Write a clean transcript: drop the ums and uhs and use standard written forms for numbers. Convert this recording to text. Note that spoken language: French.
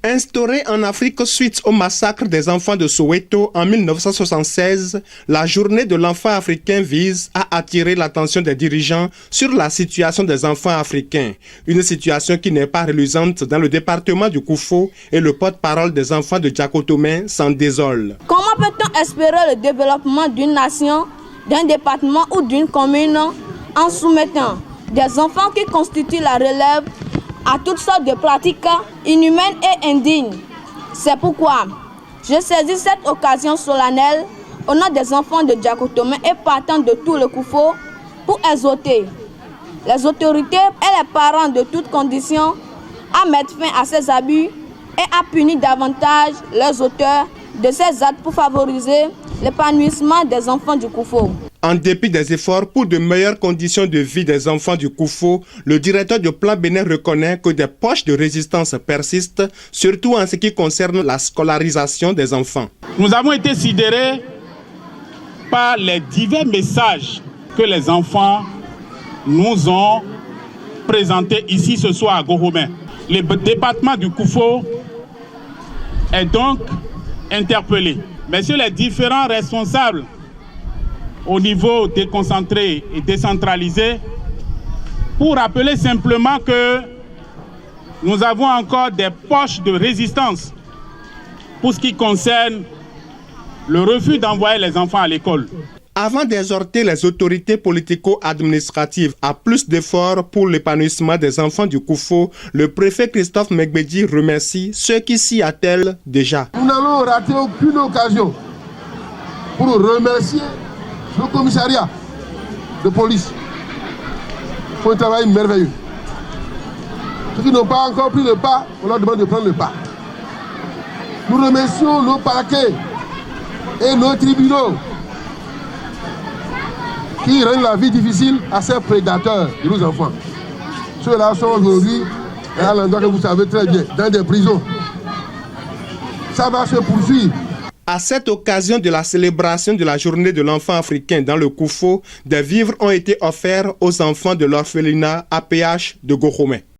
Instaurée en Afrique suite au massacre des enfants de Soweto en 1976, la journée de l'enfant africain vise à attirer l'attention des dirigeants sur la situation des enfants africains. Une situation qui n'est pas reluisante dans le département du Koufo et le porte-parole des enfants de Djakotomé s'en désole. Comment peut-on espérer le développement d'une nation, d'un département ou d'une commune en soumettant des enfants qui constituent la relève à toutes sortes de pratiques inhumaines et indignes? C'est pourquoi je saisis cette occasion solennelle au nom des enfants de Djakotomé et partant de tout le Koufo pour exhorter les autorités et les parents de toutes conditions à mettre fin à ces abus et à punir davantage les auteurs de ces actes pour favoriser l'épanouissement des enfants du Koufo. En dépit des efforts pour de meilleures conditions de vie des enfants du Koufo, le directeur du Plan Bénin reconnaît que des poches de résistance persistent, surtout en ce qui concerne la scolarisation des enfants. Nous avons été sidérés par les divers messages que les enfants nous ont présentés ici ce soir à Goromé. Le département du Koufo est donc interpellé. Messieurs les différents responsables au niveau déconcentré et décentralisé, pour rappeler simplement que nous avons encore des poches de résistance pour ce qui concerne le refus d'envoyer les enfants à l'école. Avant d'exhorter les autorités politico-administratives à plus d'efforts pour l'épanouissement des enfants du Koufo, le préfet Christophe Megbedi remercie ceux qui s'y attellent déjà. Nous n'allons rater aucune occasion pour remercier le commissariat de police pour un travail merveilleux. Ceux qui n'ont pas encore pris le pas, on leur demande de prendre le pas. Nous remercions nos parquets et nos tribunaux qui rendent la vie difficile à ces prédateurs de nos enfants. Ceux-là sont aujourd'hui à l'endroit que vous savez très bien, dans des prisons. Ça va se poursuivre. À cette occasion de la célébration de la journée de l'enfant africain dans le Koufo, des vivres ont été offerts aux enfants de l'orphelinat APH de Goromé.